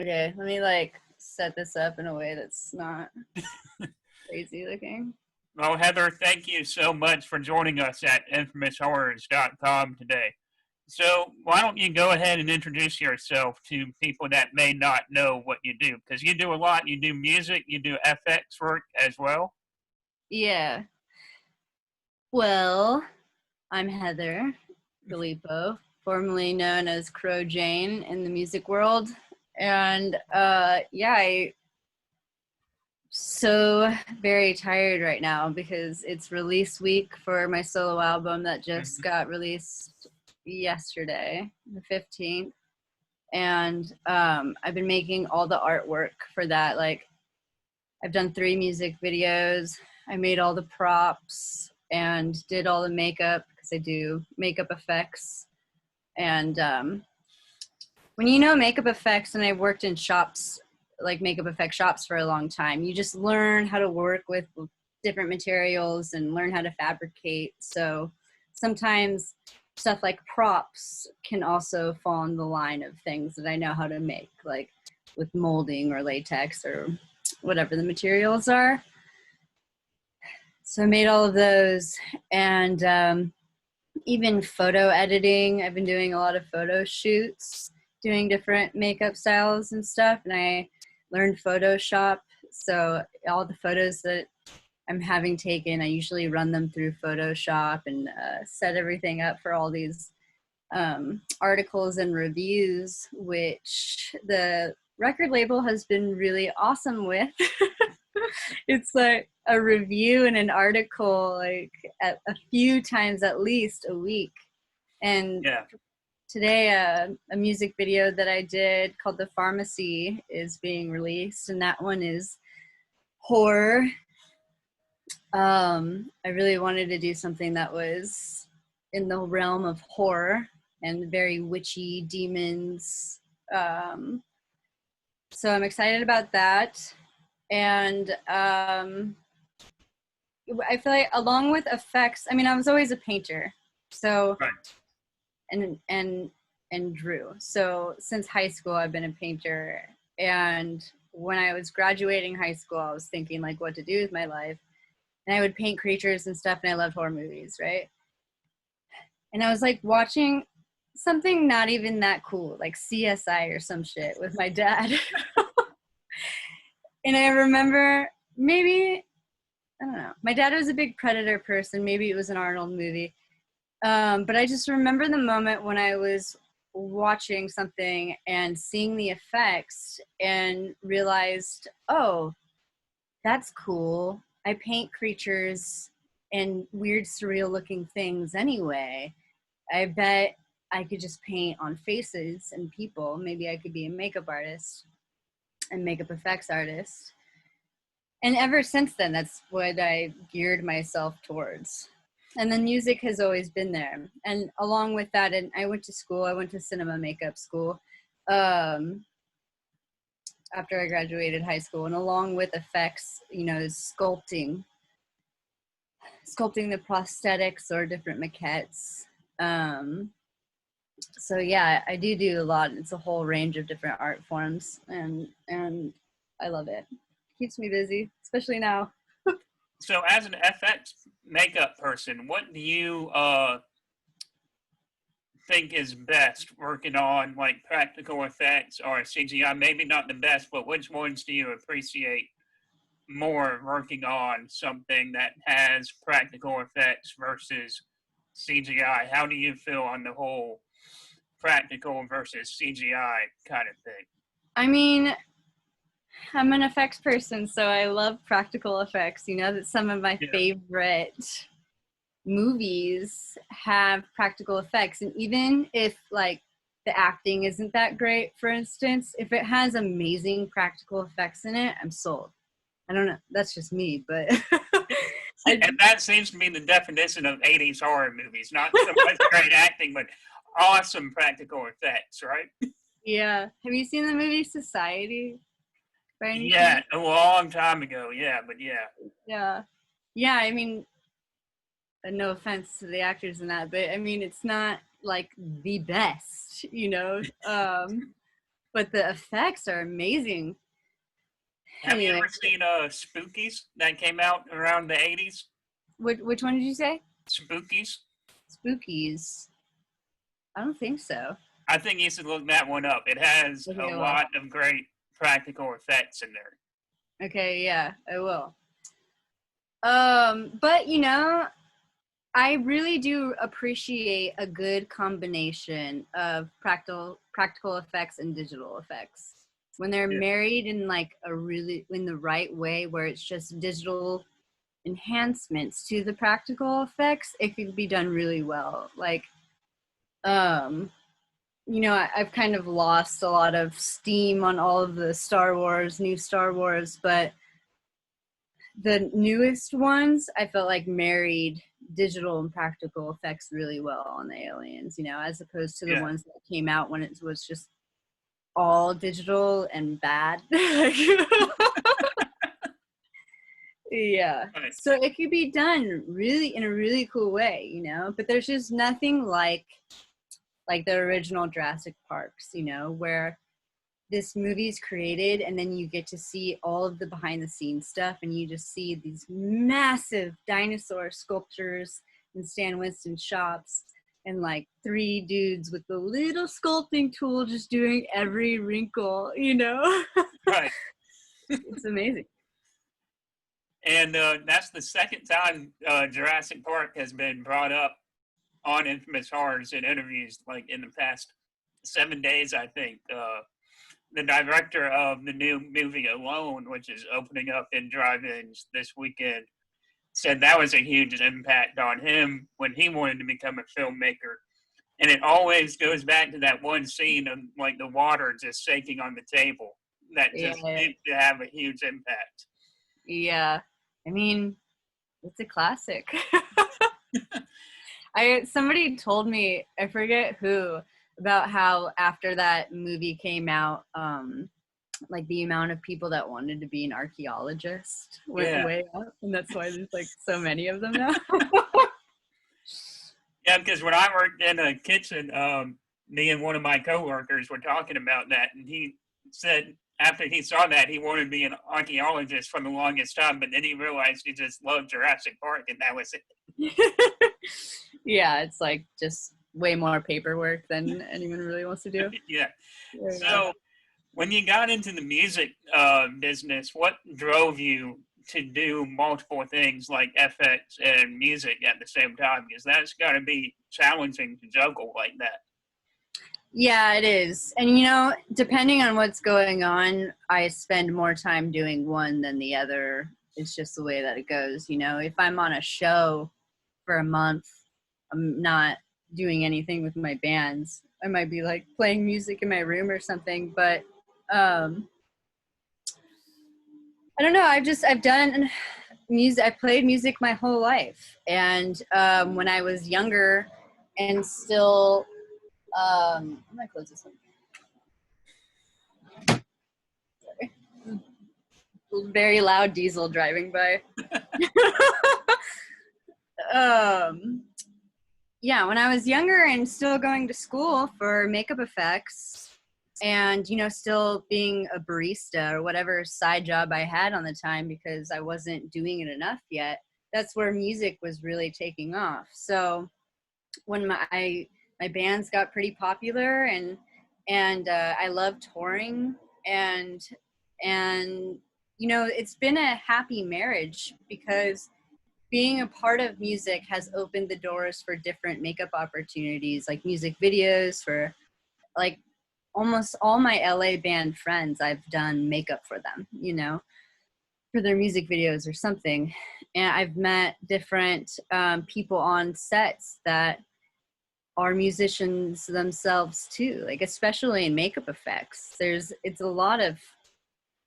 Okay, let me like set this up in a way that's not crazy looking. Well, Heather, thank you so much for joining us at infamoushorrors.com today. So, why don't you go ahead and introduce yourself to people that may not know what you do? Because you do a lot. You do music, you do FX work as well. Yeah. Well, I'm Heather Filippo, formerly known as Crow Jane in the music world. And I so very tired right now because it's release week for my solo album that just got released yesterday, the 15th. And I've been making all the artwork for that. Like, I've done 3 music videos. I made all the props and did all the makeup because I do makeup effects. And when you know makeup effects, and I've worked in shops, like makeup effect shops for a long time, you just learn how to work with different materials and learn how to fabricate. So sometimes stuff like props can also fall in the line of things that I know how to make, like with molding or latex or whatever the materials are. So I made all of those, and even photo editing. I've been doing a lot of photo shoots, doing different makeup styles and stuff, and I learned Photoshop. So all the photos that I'm having taken, I usually run them through Photoshop and set everything up for all these articles and reviews, which the record label has been really awesome with. It's like a review and an article like a few times at least a week. And Yeah. today a music video that I did called The Pharmacy is being released, and that one is horror. I really wanted to do something that was in the realm of horror and very witchy demons. So I'm excited about that. And I feel like along with effects, I mean, I was always a painter. So, Right. and drew. So since high school, I've been a painter. And when I was graduating high school, I was thinking like what to do with my life. And I would paint creatures and stuff, and I love horror movies, right? And I was like watching something not even that cool, like CSI or some shit with my dad. And I remember maybe, I don't know, my dad was a big Predator person. Maybe it was an Arnold movie. But I just remember the moment when I was watching something and seeing the effects and realized, oh, that's cool. I paint creatures and weird, surreal looking things anyway. I bet I could just paint on faces and people. Maybe I could be a makeup artist and makeup effects artist. And ever since then, that's what I geared myself towards. And then music has always been there. And along with that, and I went to school, I went to cinema makeup school after I graduated high school. And along with effects, you know, sculpting the prosthetics or different maquettes. So yeah, I do a lot. It's a whole range of different art forms, and I love it. Keeps me busy, especially now. So, as an FX makeup person, what do you think is best working on, like practical effects or CGI? Maybe not the best, but which ones do you appreciate more working on something that has practical effects versus CGI? How do you feel on the whole practical versus CGI kind of thing? I mean, I'm an effects person, so I love practical effects. You know that some of my favorite movies have practical effects, and even if like the acting isn't that great, for instance, if it has amazing practical effects in it, I'm sold. I don't know, that's just me, but and that seems to be the definition of 80s horror movies. Not so much great acting, but awesome practical effects, right? Yeah. Have you seen the movie Society? Yeah, a long time ago. Yeah, but yeah. Yeah. Yeah, I mean, no offense to the actors in that, but I mean, it's not like the best, you know? but the effects are amazing. Have you Anyway, ever seen Spookies that came out around the 80s? which one did you say? Spookies? Spookies. I don't think so. I think you should look that one up. It has a Okay, well, lot of great practical effects in there. okay, yeah, I will. But I really do appreciate a good combination of practical effects and digital effects. When they're Yeah. married in like in the right way, where it's just digital enhancements to the practical effects, it could be done really well. Like, I've kind of lost a lot of steam on all of the new Star Wars, but the newest ones, I felt like married digital and practical effects really well on the aliens, as opposed to the Yeah. ones that came out when it was just all digital and bad. Yeah. Right. So it could be done really in a really cool way, but there's just nothing like the original Jurassic Parks, where this movie's created and then you get to see all of the behind the scenes stuff and you just see these massive dinosaur sculptures in Stan Winston shops and like 3 dudes with the little sculpting tool just doing every wrinkle, Right. It's amazing. And that's the second time Jurassic Park has been brought up on Infamous Horrors in interviews, like in the past 7 days, I think. The director of the new movie Alone, which is opening up in drive-ins this weekend, said that was a huge impact on him when he wanted to become a filmmaker. And it always goes back to that one scene of like the water just shaking on the table that just seemed to have a huge impact. Yeah. I mean, it's a classic. Somebody told me, I forget who, about how after that movie came out, like the amount of people that wanted to be an archaeologist went way up, and that's why there's like so many of them now. Yeah, because when I worked in a kitchen, me and one of my coworkers were talking about that, and he said after he saw that he wanted to be an archaeologist for the longest time, but then he realized he just loved Jurassic Park, and that was it. Yeah, it's like just way more paperwork than anyone really wants to do. Yeah. So when you got into the music business, what drove you to do multiple things like FX and music at the same time? Because that's got to be challenging to juggle like that. Yeah, it is. And, depending on what's going on, I spend more time doing one than the other. It's just the way that it goes. If I'm on a show for a month, I'm not doing anything with my bands. I might be like playing music in my room or something, but I don't know. I've done music. I played music my whole life. And when I was younger and still, I'm going to close this one. Sorry. Very loud diesel driving by. Yeah, when I was younger and still going to school for makeup effects and, still being a barista or whatever side job I had on the time because I wasn't doing it enough yet, that's where music was really taking off. So when my bands got pretty popular and I loved touring and it's been a happy marriage because being a part of music has opened the doors for different makeup opportunities, like music videos for like almost all my LA band friends. I've done makeup for them, for their music videos or something. And I've met different people on sets that are musicians themselves too, like especially in makeup effects. It's a lot of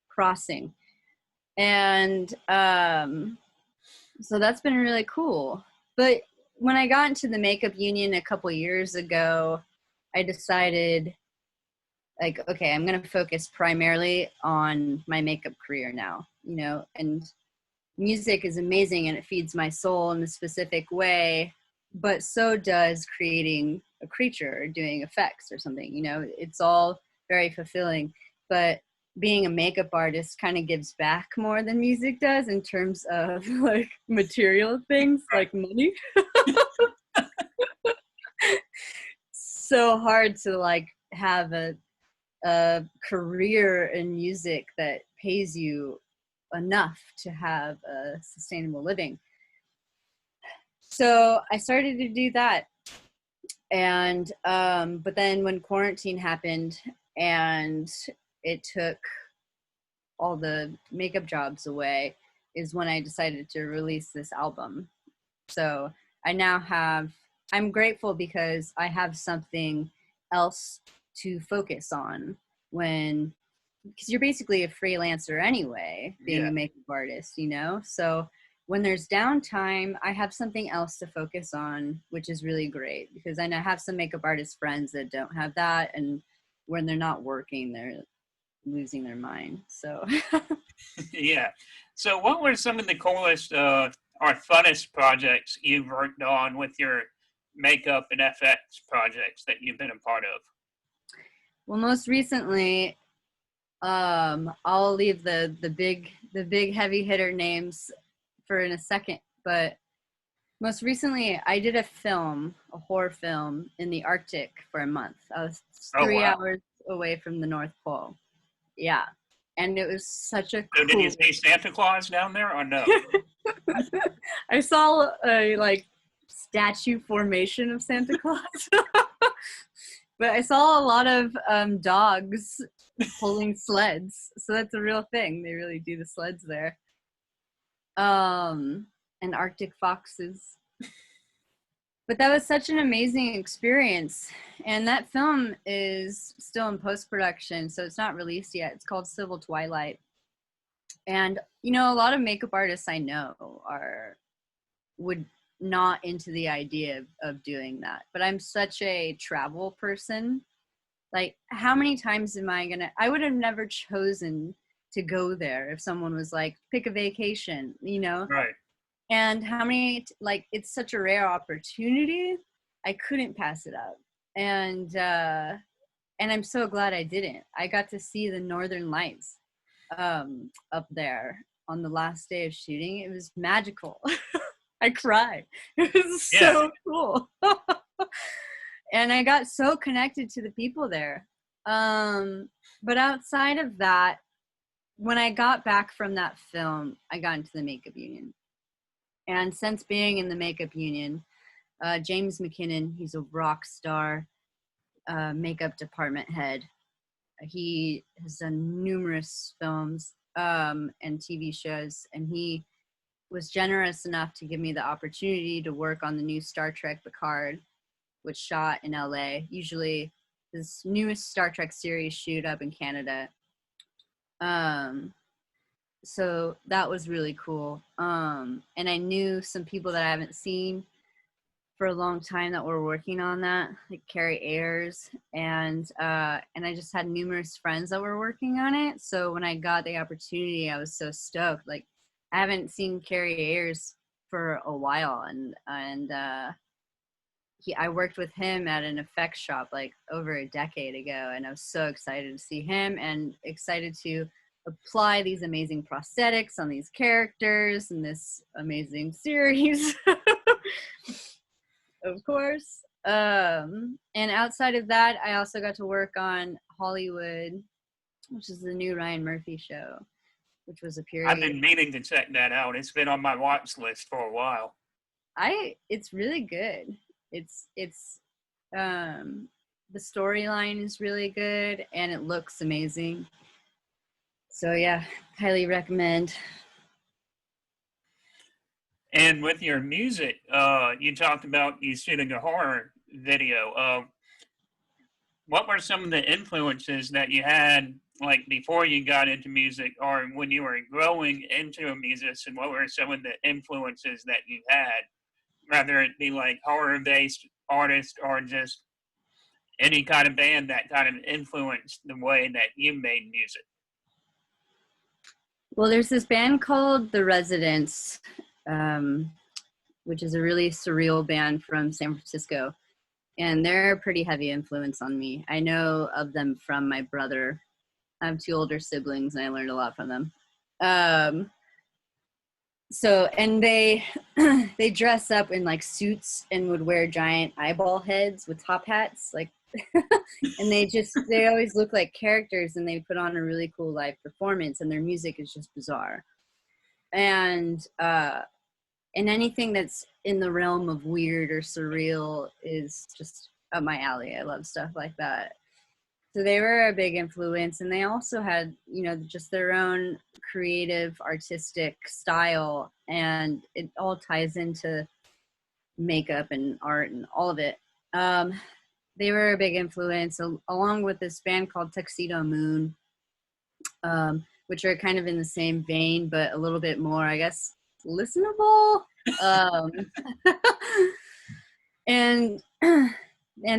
crossing. And so that's been really cool. But when I got into the makeup union a couple years ago, I decided like, okay, I'm going to focus primarily on my makeup career now, and music is amazing and it feeds my soul in a specific way, but so does creating a creature or doing effects or something, it's all very fulfilling. But being a makeup artist kind of gives back more than music does in terms of like material things like money. So hard to like have a career in music that pays you enough to have a sustainable living. So I started to do that. And but then when quarantine happened and it took all the makeup jobs away is when I decided to release this album. So I now have, I'm grateful because I have something else to focus on when, because you're basically a freelancer anyway, being a makeup artist, you know? So when there's downtime, I have something else to focus on, which is really great because I know I have some makeup artist friends that don't have that. And when they're not working, they're losing their mind. So Yeah. So what were some of the coolest or funnest projects you've worked on with your makeup and FX projects that you've been a part of? well, most recently, I'll leave the big heavy hitter names for in a second, but most recently I did a horror film in the Arctic for a month. I was 3 hours away from the North Pole. Yeah. And it was such a So cool... did you see Santa Claus down there or no? I saw a like statue formation of Santa Claus. But I saw a lot of dogs pulling sleds. So that's a real thing. They really do the sleds there. And Arctic foxes. But that was such an amazing experience. And that film is still in post-production, so it's not released yet. It's called Civil Twilight. And, you know, a lot of makeup artists I know would not into the idea of doing that. But I'm such a travel person. Like, how many times am I gonna, I would have never chosen to go there if someone was like, pick a vacation, you know? Right. And how many, like, it's such a rare opportunity. I couldn't pass it up. And I'm so glad I didn't. I got to see the Northern Lights up there on the last day of shooting. It was magical. I cried. It was so cool. And I got so connected to the people there. But outside of that, when I got back from that film, I got into the makeup union. And since being in the makeup union, James McKinnon, he's a rock star makeup department head. He has done numerous films and TV shows, and he was generous enough to give me the opportunity to work on the new Star Trek Picard, which shot in LA. Usually this newest Star Trek series shoot up in Canada. So that was really cool. And I knew some people that I haven't seen for a long time that were working on that, like Carrie Ayers, and I just had numerous friends that were working on it. So when I got the opportunity, I was so stoked. Like, I haven't seen Carrie Ayers for a while, and I worked with him at an effects shop like over a decade ago, and I was so excited to see him and excited to apply these amazing prosthetics on these characters in this amazing series. Of course. And outside of that, I also got to work on Hollywood, which is the new Ryan Murphy show, which was a period. I've been meaning to check that out. It's been on my watch list for a while. It's really good. It's the storyline is really good and it looks amazing. So yeah, highly recommend. And with your music, you talked about you shooting a horror video. What were some of the influences that you had, like before you got into music, or when you were growing into a musician? What were some of the influences that you had, whether it be like horror-based artists or just any kind of band that kind of influenced the way that you made music? Well, there's this band called The Residents, which is a really surreal band from San Francisco. and they're a pretty heavy influence on me. I know of them from my brother. I have 2 older siblings, and I learned a lot from them. So, and they they dress up in like suits and would wear giant eyeball heads with top hats, like, and they always look like characters, and they put on a really cool live performance, and their music is just bizarre. And anything that's in the realm of weird or surreal is just up my alley. I love stuff like that. So they were a big influence, and they also had, just their own creative, artistic style, and it all ties into makeup and art and all of it. They were a big influence, along with this band called Tuxedo Moon, which are kind of in the same vein, but a little bit more, I guess, listenable. And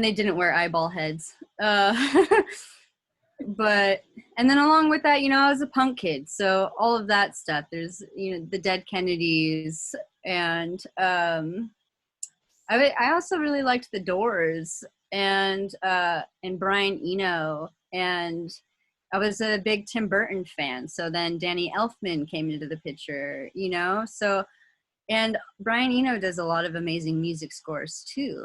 they didn't wear eyeball heads. But, and then along with that, I was a punk kid. So all of that stuff, there's, the Dead Kennedys, and I also really liked the Doors and Brian Eno, and I was a big Tim Burton fan. So then Danny Elfman came into the picture, so, and Brian Eno does a lot of amazing music scores too.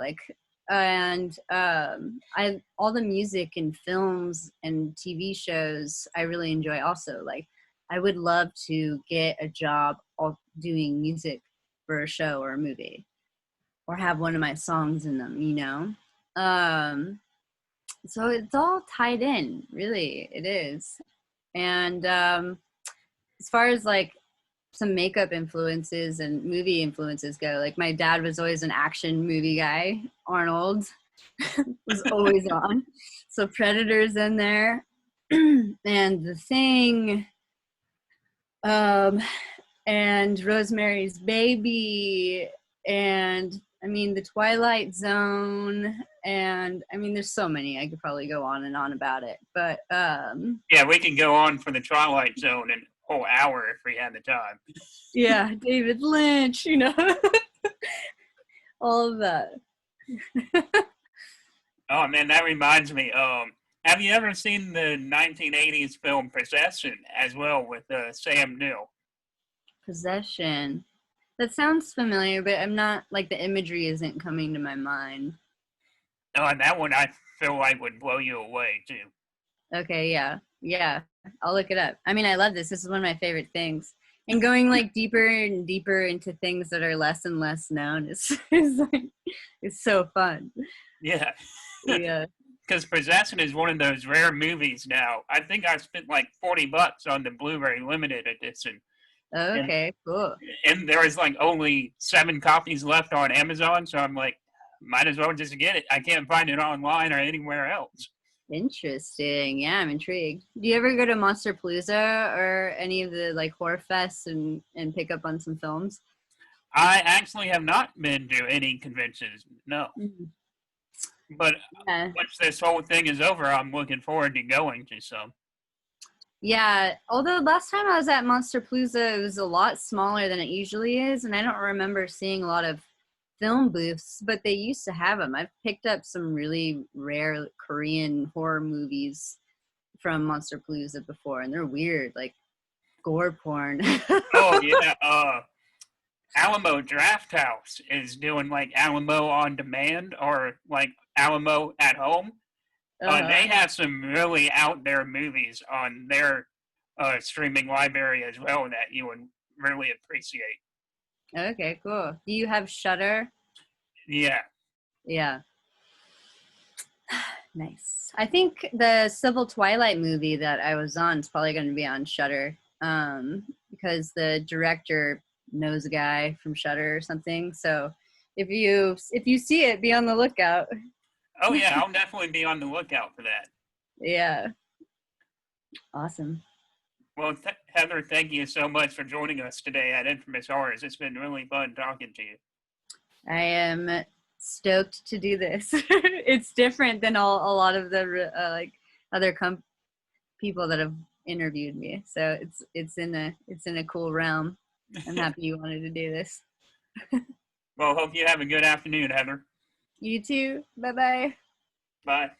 And all the music in films and TV shows I really enjoy also. Like, I would love to get a job doing music for a show or a movie, or have one of my songs in them, so it's all tied in, really, it is. And as far as like some makeup influences and movie influences go, like my dad was always an action movie guy. Arnold was always on, so Predator's in there, and The Thing, and Rosemary's Baby, and I mean The Twilight Zone, and I mean there's so many. I could probably go on and on about it, but yeah, we can go on for The Twilight Zone in a whole hour if we had the time. Yeah, David Lynch, all of that. Oh man, that reminds me. Have you ever seen the 1980s film Possession as well with Sam Neill? Possession. That sounds familiar, but I'm not, like, the imagery isn't coming to my mind. Oh, and that one I feel like would blow you away too. Okay, yeah, I'll look it up. I mean, I love this. This is one of my favorite things. And going like deeper and deeper into things that are less and less known is so fun. Yeah. Yeah. Because Possession is one of those rare movies now. I think I spent like $40 on the Blu-ray limited edition. Okay, cool. And there was like only 7 copies left on Amazon, so I'm like, might as well just get it. I can't find it online or anywhere else. Interesting. Yeah, I'm intrigued. Do you ever go to Monsterpalooza or any of the like horror fests and pick up on some films? I actually have not been to any conventions, no. Mm-hmm. But once this whole thing is over, I'm looking forward to going to some. Yeah, although last time I was at Monsterpalooza, it was a lot smaller than it usually is, and I don't remember seeing a lot of film booths, but they used to have them. I've picked up some really rare Korean horror movies from Monsterpalooza before, and they're weird, like gore porn. Oh, yeah. Alamo Drafthouse is doing like Alamo on demand or like Alamo at home. They have some really out there movies on their streaming library as well that you would really appreciate. Okay, cool. Do you have Shudder? Yeah. Yeah. Nice. I think the Civil Twilight movie that I was on is probably going to be on Shudder, because the director knows a guy from Shudder or something. So if you see it, be on the lookout. Oh yeah, I'll definitely be on the lookout for that. Yeah. Awesome. Well, Heather, thank you so much for joining us today at Infamous Horrors. It's been really fun talking to you. I am stoked to do this. It's different than a lot of the like other people that have interviewed me. So it's in a cool realm. I'm happy you wanted to do this. Well, hope you have a good afternoon, Heather. You too. Bye-bye. Bye.